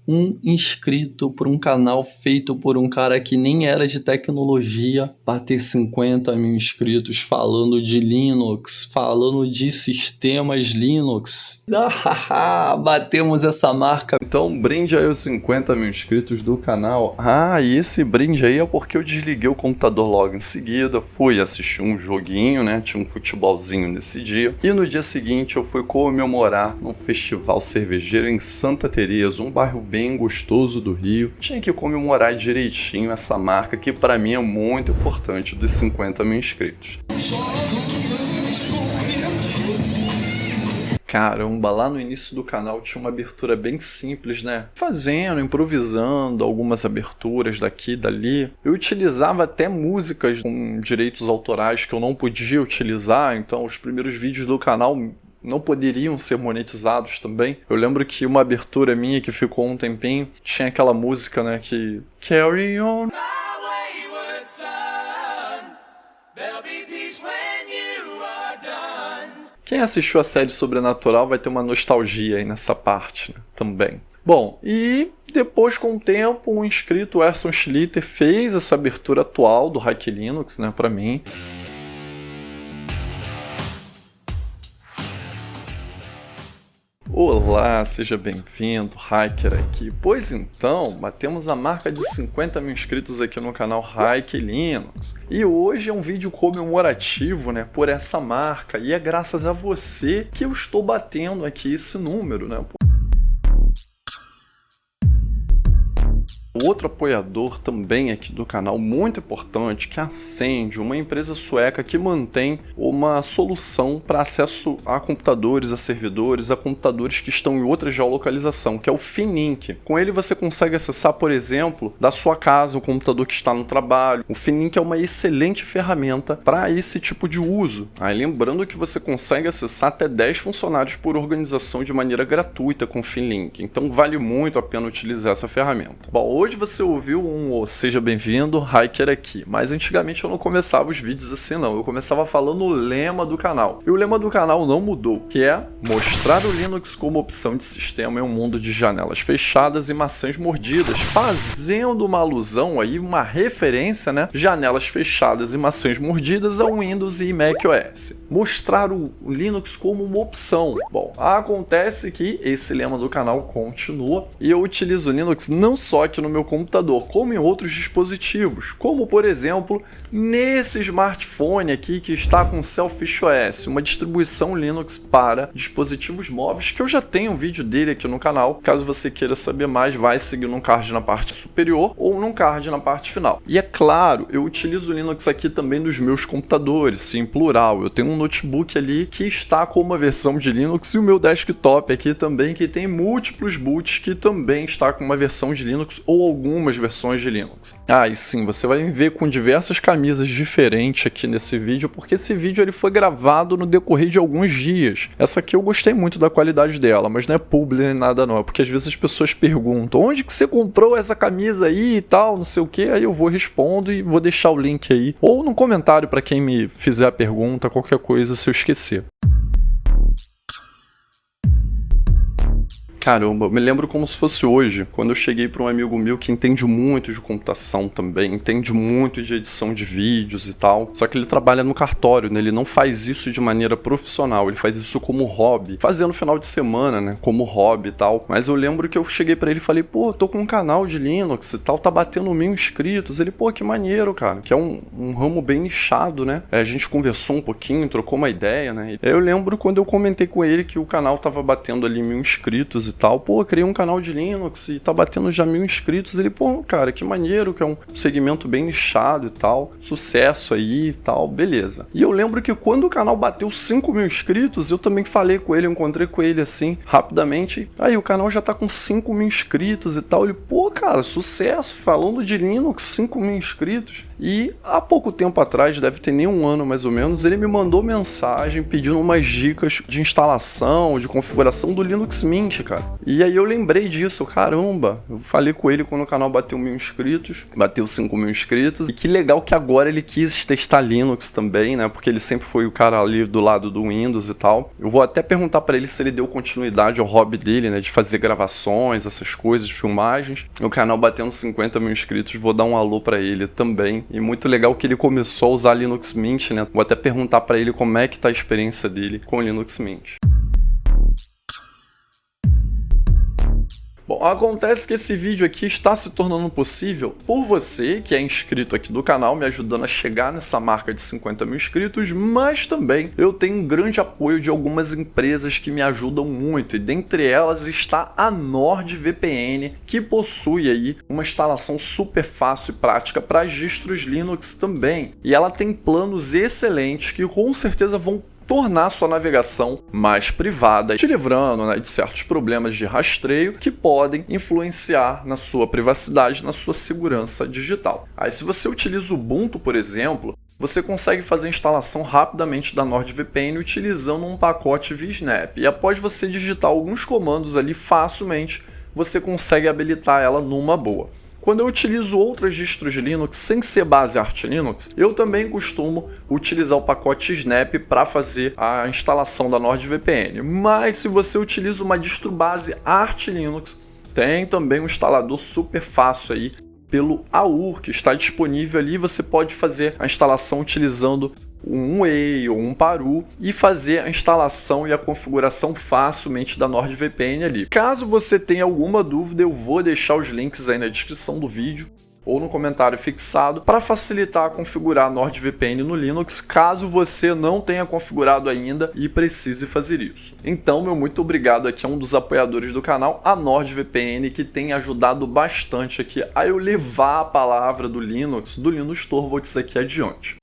um inscrito por um canal feito por um cara que nem era de tecnologia bater 50 mil inscritos falando de Linux, falando de sistemas Linux. Batemos essa marca. Então, brinde aí os 50 mil inscritos do canal. E esse brinde aí é porque eu desliguei o computador logo em seguida, fui assistir um joguinho, né? Tinha um futebolzinho nesse dia. E no dia seguinte eu fui comemorar num festival cervejeiro em Santa Teresa, um bairro bem gostoso do Rio. Tinha que comemorar direitinho essa marca que pra mim é muito importante, dos 50 mil inscritos. Caramba, lá no início do canal tinha uma abertura bem simples, né? Improvisando algumas aberturas daqui e dali. Eu utilizava até músicas com direitos autorais que eu não podia utilizar, então os primeiros vídeos do canal não poderiam ser monetizados também. Eu lembro que uma abertura minha que ficou um tempinho, tinha aquela música, né, que... Carry on... Quem assistiu a série Sobrenatural vai ter uma nostalgia aí nessa parte, né, também. Bom, e depois, com o tempo, um inscrito, Erson Schlitter, fez essa abertura atual do Hack Linux, né, pra mim. Olá, seja bem-vindo, Hacker aqui. Pois então, batemos a marca de 50 mil inscritos aqui no canal Hack Linux. E hoje é um vídeo comemorativo, né, por essa marca. E é graças a você que eu estou batendo aqui esse número, né? Outro apoiador também aqui do canal, muito importante, que é a Send, uma empresa sueca que mantém uma solução para acesso a computadores, a servidores, a computadores que estão em outra geolocalização, que é o Finink. Com ele você consegue acessar, por exemplo, da sua casa, o computador que está no trabalho. O Finink é uma excelente ferramenta para esse tipo de uso. Lembrando que você consegue acessar até 10 funcionários por organização de maneira gratuita com o Finink, então vale muito a pena utilizar essa ferramenta. Bom, hoje você ouviu Seja Bem-vindo, Hacker aqui, mas antigamente eu não começava os vídeos assim não, eu começava falando o lema do canal. E o lema do canal não mudou, que é mostrar o Linux como opção de sistema em um mundo de janelas fechadas e maçãs mordidas, fazendo uma alusão aí, uma referência, né? Janelas fechadas e maçãs mordidas ao Windows e macOS. Mostrar o Linux como uma opção. Bom, acontece que esse lema do canal continua e eu utilizo o Linux não só aqui no meu computador, como em outros dispositivos, como por exemplo nesse smartphone aqui que está com Selfish OS, uma distribuição Linux para dispositivos móveis, que eu já tenho um vídeo dele aqui no canal. Caso você queira saber mais, vai seguir num card na parte superior ou num card na parte final. E é claro, eu utilizo o Linux aqui também nos meus computadores, sim, plural. Eu tenho um notebook ali que está com uma versão de Linux e o meu desktop aqui também, que tem múltiplos boots, que também está com uma versão de Linux ou algumas versões de Linux. E sim, você vai me ver com diversas camisas diferentes aqui nesse vídeo, porque esse vídeo ele foi gravado no decorrer de alguns dias. Essa aqui eu gostei muito da qualidade dela, mas não é publi nem nada não, é porque às vezes as pessoas perguntam onde que você comprou essa camisa aí e tal, não sei o que, aí eu respondo e vou deixar o link aí, ou no comentário para quem me fizer a pergunta, qualquer coisa se eu esquecer. Caramba, eu me lembro como se fosse hoje, quando eu cheguei para um amigo meu que entende muito de computação também, entende muito de edição de vídeos e tal, só que ele trabalha no cartório, né? Ele não faz isso de maneira profissional, ele faz isso como hobby, fazendo no final de semana, né, como hobby e tal, mas eu lembro que eu cheguei para ele e falei, pô, tô com um canal de Linux e tal, tá batendo 1000 inscritos, ele, pô, que maneiro, cara, que é um ramo bem nichado, né, a gente conversou um pouquinho, trocou uma ideia, né, eu lembro quando eu comentei com ele que o canal tava batendo ali 1000 inscritos e tal, pô, criei um canal de Linux e tá batendo já 1000 inscritos, ele, pô, cara, que maneiro, que é um segmento bem nichado e tal, sucesso aí e tal, beleza. E eu lembro que quando o canal bateu 5000 inscritos, eu também falei com ele, eu encontrei com ele assim, rapidamente, aí o canal já tá com 5000 inscritos e tal, ele, pô, cara, sucesso, falando de Linux, 5000 inscritos. E há pouco tempo atrás, deve ter nem um ano mais ou menos, ele me mandou mensagem pedindo umas dicas de instalação, de configuração do Linux Mint, cara. E aí eu lembrei disso, caramba, eu falei com ele quando o canal bateu 1000 inscritos, bateu 5000 inscritos, e que legal que agora ele quis testar Linux também, né, porque ele sempre foi o cara ali do lado do Windows e tal. Eu vou até perguntar pra ele se ele deu continuidade ao hobby dele, né, de fazer gravações, essas coisas, filmagens. O canal batendo 50.000 inscritos, vou dar um alô pra ele também. E muito legal que ele começou a usar Linux Mint, né? Vou até perguntar pra ele como é que tá a experiência dele com Linux Mint. Bom, acontece que esse vídeo aqui está se tornando possível por você, que é inscrito aqui do canal, me ajudando a chegar nessa marca de 50.000 inscritos, mas também eu tenho um grande apoio de algumas empresas que me ajudam muito, e dentre elas está a NordVPN, que possui aí uma instalação super fácil e prática para as distros Linux também, e ela tem planos excelentes que com certeza vão tornar sua navegação mais privada, te livrando, né, de certos problemas de rastreio que podem influenciar na sua privacidade, na sua segurança digital. Aí, se você utiliza o Ubuntu, por exemplo, você consegue fazer a instalação rapidamente da NordVPN utilizando um pacote vSnap. E após você digitar alguns comandos ali facilmente, você consegue habilitar ela numa boa. Quando eu utilizo outras distros de Linux sem ser base Arch Linux, eu também costumo utilizar o pacote Snap para fazer a instalação da NordVPN. Mas se você utiliza uma distro base Arch Linux, tem também um instalador super fácil aí pelo AUR, que está disponível ali. Você pode fazer a instalação utilizando um Wai ou um Paru e fazer a instalação e a configuração facilmente da NordVPN ali. Caso você tenha alguma dúvida, eu vou deixar os links aí na descrição do vídeo ou no comentário fixado para facilitar configurar a NordVPN no Linux, caso você não tenha configurado ainda e precise fazer isso. Então, meu muito obrigado aqui a um dos apoiadores do canal, a NordVPN, que tem ajudado bastante aqui a eu levar a palavra do Linux Torvalds aqui adiante.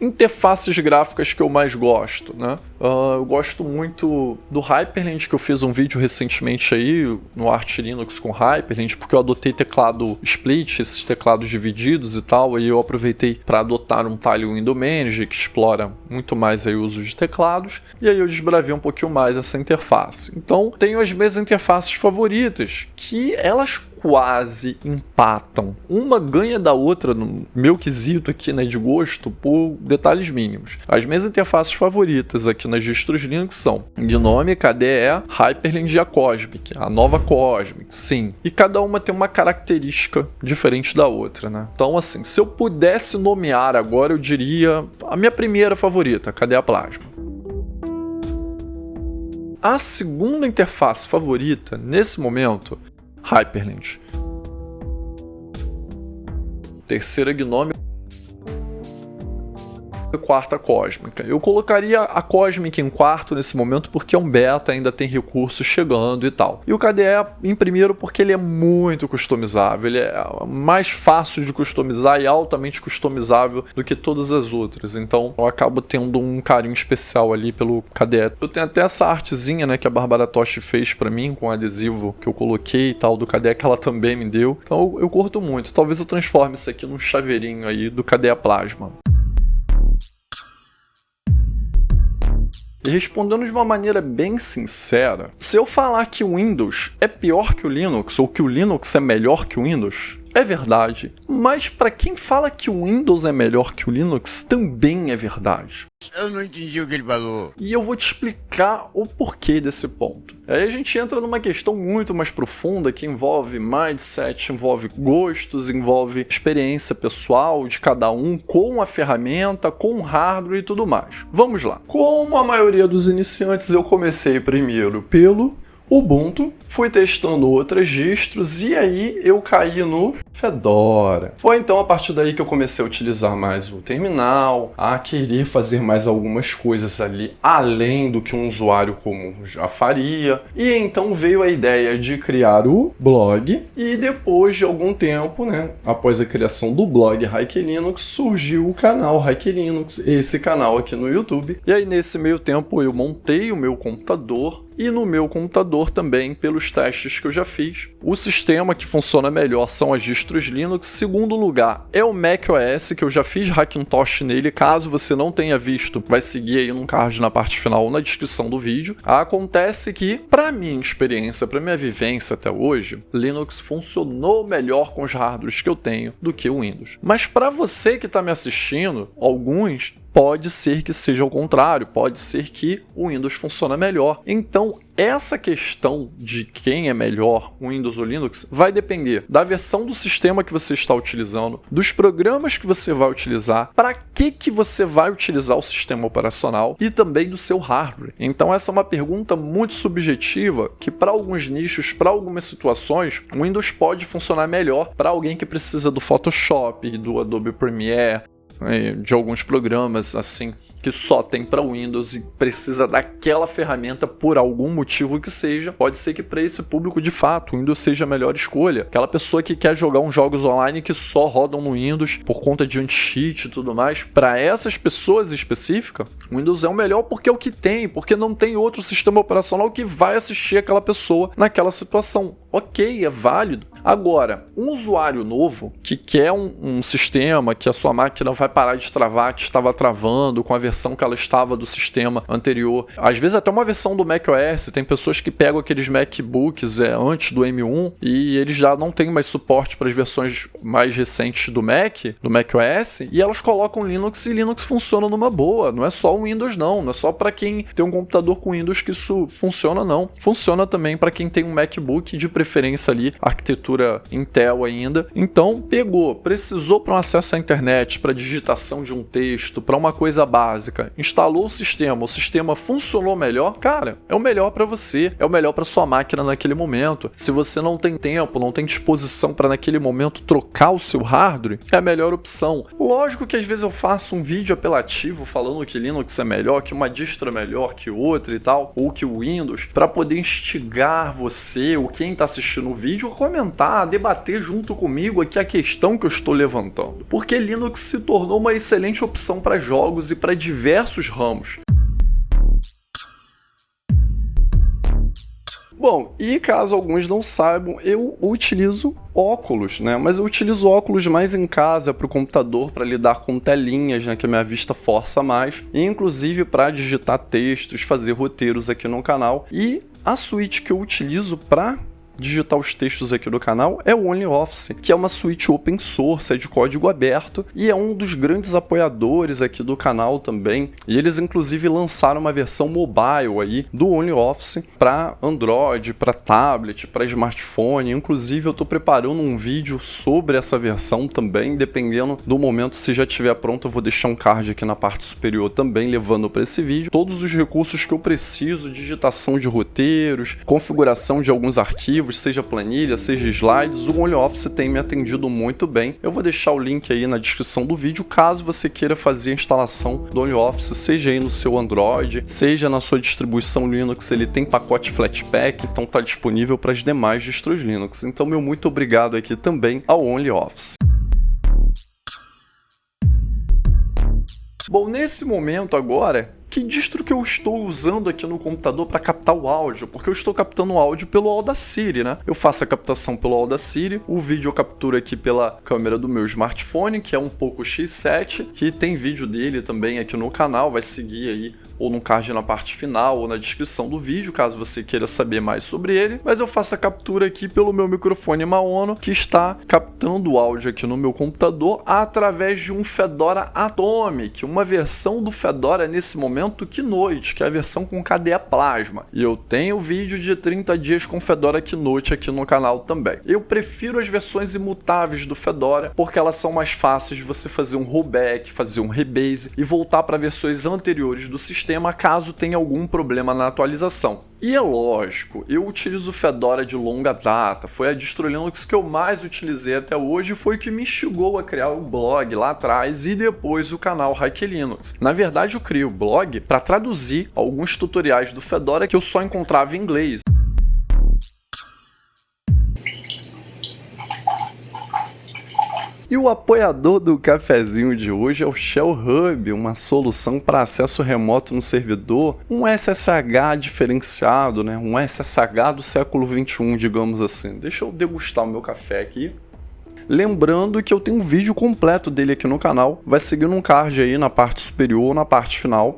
Interfaces gráficas que eu mais gosto, né? Eu gosto muito do Hyperland, que eu fiz um vídeo recentemente aí no Arch Linux com Hyperland, porque eu adotei teclado split, esses teclados divididos e tal, e eu aproveitei para adotar um Tile Window Manager que explora muito mais aí o uso de teclados, e aí eu desbravei um pouquinho mais essa interface. Então, tenho as minhas interfaces favoritas, que elas quase empatam. Uma ganha da outra, no meu quesito aqui, né, de gosto, por detalhes mínimos. As minhas interfaces favoritas aqui nas distros Linux são Gnome, KDE, Hyperland e a Cosmic, a nova Cosmic, sim. E cada uma tem uma característica diferente da outra, né? Então, assim, se eu pudesse nomear agora, eu diria a minha primeira favorita, a KDE Plasma. A segunda interface favorita, nesse momento, Hyperland. Terceira, Gnome. Quarta, Cósmica. Eu colocaria a Cósmica em quarto nesse momento porque é um beta, ainda tem recursos chegando e tal. E o KDE em primeiro porque ele é muito customizável, ele é mais fácil de customizar e altamente customizável do que todas as outras. Então eu acabo tendo um carinho especial ali pelo KDE. Eu tenho até essa artezinha, né, que a Bárbara Toshi fez pra mim com o adesivo que eu coloquei e tal do KDE, que ela também me deu. Então eu curto muito. Talvez eu transforme isso aqui num chaveirinho aí do KDE Plasma. E respondendo de uma maneira bem sincera, se eu falar que o Windows é pior que o Linux, ou que o Linux é melhor que o Windows, é verdade. Mas para quem fala que o Windows é melhor que o Linux, também é verdade. Eu não entendi o que ele falou. E eu vou te explicar o porquê desse ponto. Aí a gente entra numa questão muito mais profunda que envolve mindset, envolve gostos, envolve experiência pessoal de cada um com a ferramenta, com o hardware e tudo mais. Vamos lá. Como a maioria dos iniciantes, eu comecei primeiro pelo Ubuntu, fui testando outras distros e aí eu caí no Fedora. Foi então a partir daí que eu comecei a utilizar mais o terminal, a querer fazer mais algumas coisas ali além do que um usuário comum já faria. E então veio a ideia de criar o blog e depois de algum tempo, né, após a criação do blog Hike Linux, surgiu o canal Hike Linux, esse canal aqui no YouTube. E aí nesse meio tempo eu montei o meu computador, e no meu computador também, pelos testes que eu já fiz. O sistema que funciona melhor são as distros Linux. Segundo lugar é o macOS, que eu já fiz Hackintosh nele. Caso você não tenha visto, vai seguir aí no card na parte final ou na descrição do vídeo. Acontece que, para minha experiência, para minha vivência até hoje, Linux funcionou melhor com os hardwares que eu tenho do que o Windows. Mas para você que está me assistindo, alguns pode ser que seja o contrário, pode ser que o Windows funcione melhor. Então, essa questão de quem é melhor, Windows ou Linux, vai depender da versão do sistema que você está utilizando, dos programas que você vai utilizar, para que você vai utilizar o sistema operacional e também do seu hardware. Então, essa é uma pergunta muito subjetiva que, para alguns nichos, para algumas situações, o Windows pode funcionar melhor para alguém que precisa do Photoshop, do Adobe Premiere, de alguns programas assim que só tem para Windows e precisa daquela ferramenta por algum motivo que seja. Pode ser que para esse público, de fato, o Windows seja a melhor escolha. Aquela pessoa que quer jogar uns jogos online que só rodam no Windows por conta de anti-cheat e tudo mais. Para essas pessoas específicas, o Windows é o melhor porque é o que tem, porque não tem outro sistema operacional que vai assistir aquela pessoa naquela situação. Ok, é válido. Agora, um usuário novo que quer um sistema que a sua máquina vai parar de travar, que estava travando com a versão que ela estava do sistema anterior, às vezes até uma versão do macOS, tem pessoas que pegam aqueles MacBooks antes do M1 e eles já não têm mais suporte para as versões mais recentes do macOS, e elas colocam Linux e Linux funciona numa boa. Não é só o Windows não é só para quem tem um computador com Windows que isso funciona não. Funciona também para quem tem um MacBook, de preferência ali, arquitetura Intel ainda. Então, precisou para um acesso à internet, para digitação de um texto, para uma coisa básica, instalou o sistema funcionou melhor, cara, é o melhor para você, é o melhor para sua máquina naquele momento. Se você não tem tempo, não tem disposição para naquele momento trocar o seu hardware, é a melhor opção. Lógico que às vezes eu faço um vídeo apelativo falando que Linux é melhor, que uma distro é melhor que outra e tal, ou que o Windows, para poder instigar você, ou quem está assistindo o vídeo, a comentar, a debater junto comigo aqui a questão que eu estou levantando. Porque Linux se tornou uma excelente opção para jogos e para diversos ramos. Bom, e caso alguns não saibam, eu utilizo óculos, né? Mas eu utilizo óculos mais em casa para o computador, para lidar com telinhas, né? Que a minha vista força mais, e inclusive para digitar textos, fazer roteiros aqui no canal. E a suíte que eu utilizo para digitar os textos aqui do canal é o OnlyOffice, que é uma suíte open source, é de código aberto e é um dos grandes apoiadores aqui do canal também. E eles inclusive lançaram uma versão mobile aí do OnlyOffice para Android, para tablet, para smartphone. Inclusive eu estou preparando um vídeo sobre essa versão também, dependendo do momento, se já estiver pronto, eu vou deixar um card aqui na parte superior também levando para esse vídeo. Todos os recursos que eu preciso, digitação de roteiros, configuração de alguns arquivos, seja planilha, seja slides, o OnlyOffice tem me atendido muito bem. Eu vou deixar o link aí na descrição do vídeo, caso você queira fazer a instalação do OnlyOffice, seja aí no seu Android, seja na sua distribuição Linux, ele tem pacote Flatpak, então está disponível para as demais distros Linux. Então, meu muito obrigado aqui também ao OnlyOffice. Bom, nesse momento agora, que distro que eu estou usando aqui no computador para captar o áudio? Porque eu estou captando o áudio pelo Audacity, né? Eu faço a captação pelo Audacity, o vídeo eu capturo aqui pela câmera do meu smartphone, que é um Poco X7, que tem vídeo dele também aqui no canal, vai seguir aí ou no card na parte final ou na descrição do vídeo, caso você queira saber mais sobre ele. Mas eu faço a captura aqui pelo meu microfone Maono, que está captando o áudio aqui no meu computador através de um Fedora Atomic, uma versão do Fedora nesse momento Keynote, que é a versão com KDE Plasma. E eu tenho vídeo de 30 dias com Fedora Keynote aqui no canal também. Eu prefiro as versões imutáveis do Fedora, porque elas são mais fáceis de você fazer um rollback, fazer um rebase e voltar para versões anteriores do sistema caso tenha algum problema na atualização. E é lógico, eu utilizo o Fedora de longa data, foi a distro Linux que eu mais utilizei até hoje, foi o que me instigou a criar o blog lá atrás e depois o canal Hack Linux. Na verdade, eu criei o blog para traduzir alguns tutoriais do Fedora que eu só encontrava em inglês. E o apoiador do cafezinho de hoje é o Shell Hub, uma solução para acesso remoto no servidor, um SSH diferenciado, né? Um SSH do século XXI, digamos assim. Deixa eu degustar o meu café aqui. Lembrando que eu tenho um vídeo completo dele aqui no canal, vai seguir num card aí na parte superior ou na parte final.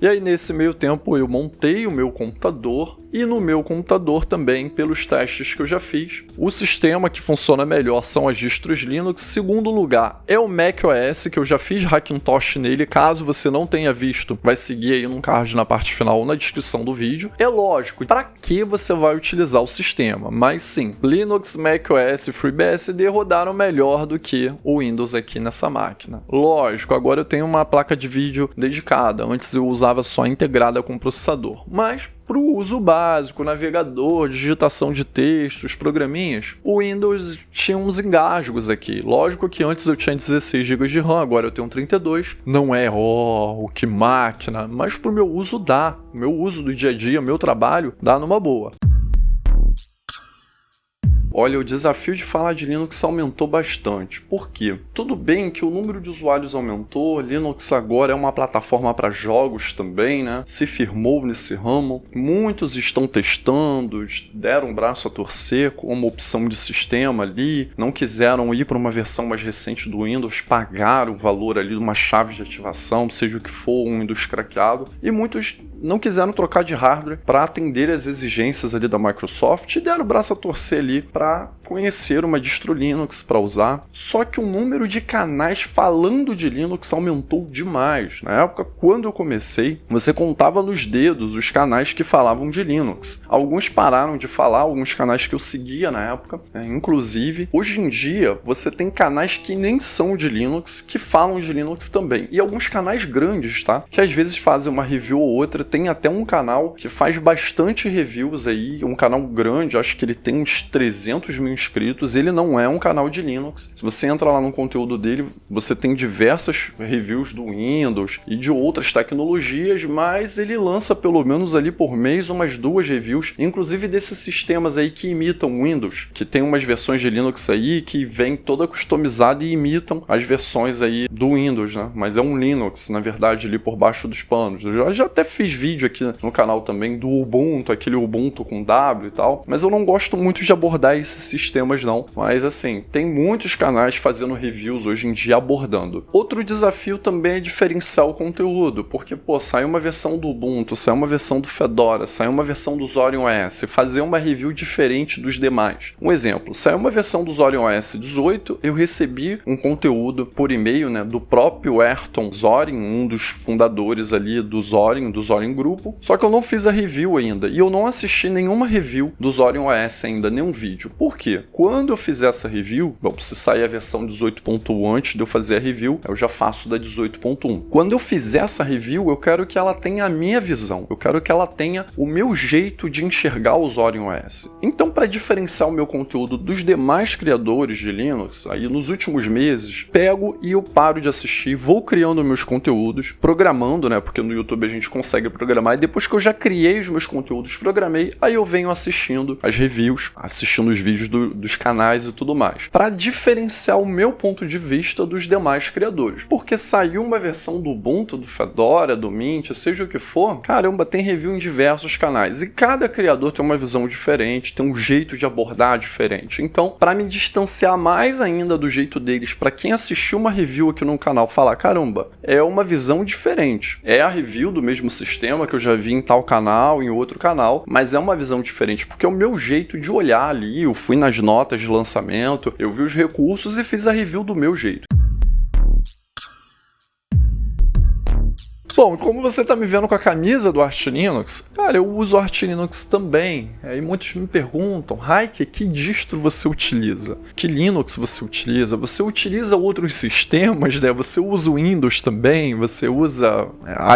E aí, nesse meio tempo, eu montei o meu computador e no meu computador também, pelos testes que eu já fiz, o sistema que funciona melhor são as distros Linux. Segundo lugar é o macOS, que eu já fiz Hackintosh nele. Caso você não tenha visto, vai seguir aí num card na parte final ou na descrição do vídeo. É lógico, para que você vai utilizar o sistema, mas sim, Linux, macOS e FreeBSD rodaram melhor do que o Windows aqui nessa máquina. Lógico, agora eu tenho uma placa de vídeo dedicada, antes eu usava só integrada com o processador, mas para o uso básico, navegador, digitação de textos, programinhas, o Windows tinha uns engasgos aqui. Lógico que antes eu tinha 16 GB de RAM, agora eu tenho 32. Não é, que máquina, mas para o meu uso dá. O meu uso do dia a dia, meu trabalho, dá numa boa. Olha, o desafio de falar de Linux aumentou bastante. Por quê? Tudo bem que o número de usuários aumentou, Linux agora é uma plataforma para jogos também, né? Se firmou nesse ramo. Muitos estão testando, deram um braço a torcer como opção de sistema ali, não quiseram ir para uma versão mais recente do Windows, pagaram o valor ali de uma chave de ativação, seja o que for, um Windows craqueado, e muitos não quiseram trocar de hardware para atender as exigências ali da Microsoft e deram o braço a torcer ali para conhecer uma distro Linux para usar. Só que o número de canais falando de Linux aumentou demais. Na época, quando eu comecei, você contava nos dedos os canais que falavam de Linux. Alguns pararam de falar, alguns canais que eu seguia na época, inclusive. Hoje em dia, você tem canais que nem são de Linux, que falam de Linux também. E alguns canais grandes, tá? Que às vezes fazem uma review ou outra. Tem até um canal que faz bastante reviews aí, um canal grande, acho que ele tem uns 300 mil inscritos, ele não é um canal de Linux. Se você entra lá no conteúdo dele, você tem diversas reviews do Windows e de outras tecnologias, mas ele lança pelo menos ali por mês umas 2 reviews, inclusive desses sistemas aí que imitam o Windows, que tem umas versões de Linux aí que vem toda customizada e imitam as versões aí do Windows, né? Mas é um Linux, na verdade, ali por baixo dos panos. Eu já até fiz vídeo aqui no canal também do Ubuntu, aquele Ubuntu com W e tal, mas eu não gosto muito de abordar esses sistemas não, mas assim, tem muitos canais fazendo reviews hoje em dia abordando. Outro desafio também é diferenciar o conteúdo, porque pô, sai uma versão do Ubuntu, sai uma versão do Fedora, sai uma versão do Zorin OS, fazer uma review diferente dos demais. Um exemplo, sai uma versão do Zorin OS 18, eu recebi um conteúdo por e-mail, né, do próprio Ayrton Zorin, um dos fundadores ali do Zorin Grupo, só que eu não fiz a review ainda, e eu não assisti nenhuma review do Zorin OS ainda, nenhum vídeo. Por quê? Quando eu fizer essa review, bom, se sair a versão 18.1 antes de eu fazer a review, eu já faço da 18.1. Quando eu fizer essa review, eu quero que ela tenha a minha visão, eu quero que ela tenha o meu jeito de enxergar o Zorin OS. Então, para diferenciar o meu conteúdo dos demais criadores de Linux, aí nos últimos meses, pego e eu paro de assistir, vou criando meus conteúdos, programando, né, porque no YouTube a gente consegue programar, e depois que eu já criei os meus conteúdos, programei, aí eu venho assistindo as reviews, assistindo os vídeos dos canais e tudo mais, para diferenciar o meu ponto de vista dos demais criadores, porque saiu uma versão do Ubuntu, do Fedora, do Mint, seja o que for, caramba, tem review em diversos canais, e cada criador tem uma visão diferente, tem um jeito de abordar diferente, então, para me distanciar mais ainda do jeito deles, para quem assistiu uma review aqui no canal falar, caramba, é uma visão diferente, é a review do mesmo sistema que eu já vi em tal canal, em outro canal, mas é uma visão diferente, porque é o meu jeito de olhar ali, eu fui nas notas de lançamento, eu vi os recursos e fiz a review do meu jeito. Bom, como você tá me vendo com a camisa do Arch Linux, cara, eu uso Arch Linux também. Aí muitos me perguntam, Raik, que distro você utiliza? Que Linux você utiliza? Você utiliza outros sistemas, né? Você usa o Windows também? Você usa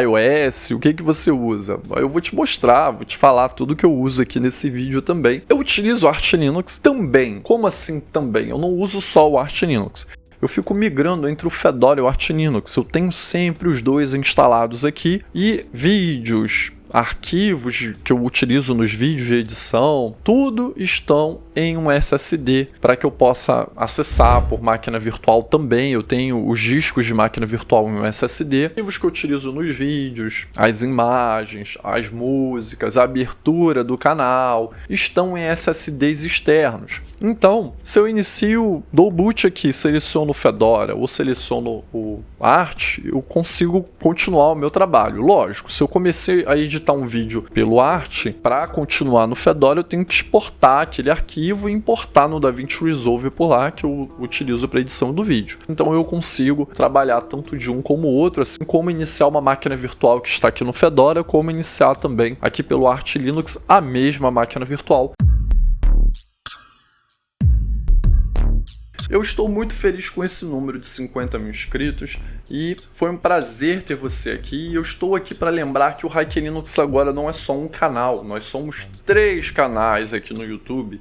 iOS? O que você usa? Eu vou te mostrar, vou te falar tudo que eu uso aqui nesse vídeo também. Eu utilizo o Arch Linux também. Como assim também? Eu não uso só o Arch Linux. Eu fico migrando entre o Fedora e o Arch Linux. Eu tenho sempre os dois instalados aqui e vídeos, arquivos que eu utilizo nos vídeos de edição, tudo estão em um SSD para que eu possa acessar por máquina virtual também. Eu tenho os discos de máquina virtual em um SSD, arquivos que eu utilizo nos vídeos, as imagens, as músicas, a abertura do canal, estão em SSDs externos. Então, se eu inicio, dou boot aqui, seleciono o Fedora ou seleciono o Arch, eu consigo continuar o meu trabalho. Lógico, se eu comecei a editar um vídeo pelo Arch, para continuar no Fedora eu tenho que exportar aquele arquivo e importar no DaVinci Resolve por lá, que eu utilizo para edição do vídeo. Então eu consigo trabalhar tanto de um como o outro, assim como iniciar uma máquina virtual que está aqui no Fedora, como iniciar também aqui pelo Arch Linux a mesma máquina virtual. Eu estou muito feliz com esse número de 50 mil inscritos e foi um prazer ter você aqui. E eu estou aqui para lembrar que o Hack Linux agora não é só um canal, nós somos 3 canais aqui no YouTube.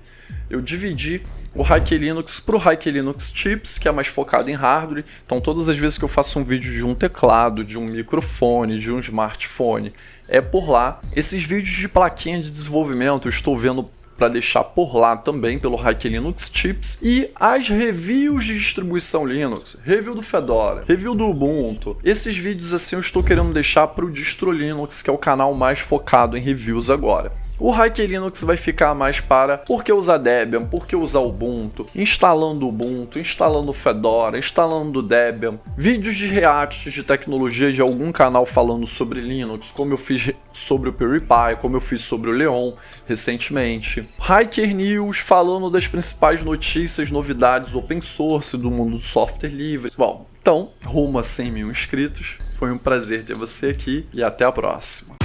Eu dividi o Hack Linux para o Hack Linux Tips, que é mais focado em hardware. Então todas as vezes que eu faço um vídeo de um teclado, de um microfone, de um smartphone, é por lá. Esses vídeos de plaquinha de desenvolvimento eu estou vendo para deixar por lá também, pelo Hack Linux Tips, e as reviews de distribuição Linux, review do Fedora, review do Ubuntu. Esses vídeos assim eu estou querendo deixar para o Distro Linux, que é o canal mais focado em reviews agora. O Hack Linux vai ficar mais para por que usar Debian, por que usar Ubuntu, instalando Ubuntu, instalando Fedora, instalando Debian, vídeos de reacts de tecnologia de algum canal falando sobre Linux, como eu fiz sobre o PewDiePie, como eu fiz sobre o Leon recentemente. Hacker News falando das principais notícias, novidades open source do mundo do software livre. Bom, então, rumo a 100 mil inscritos. Foi um prazer ter você aqui e até a próxima.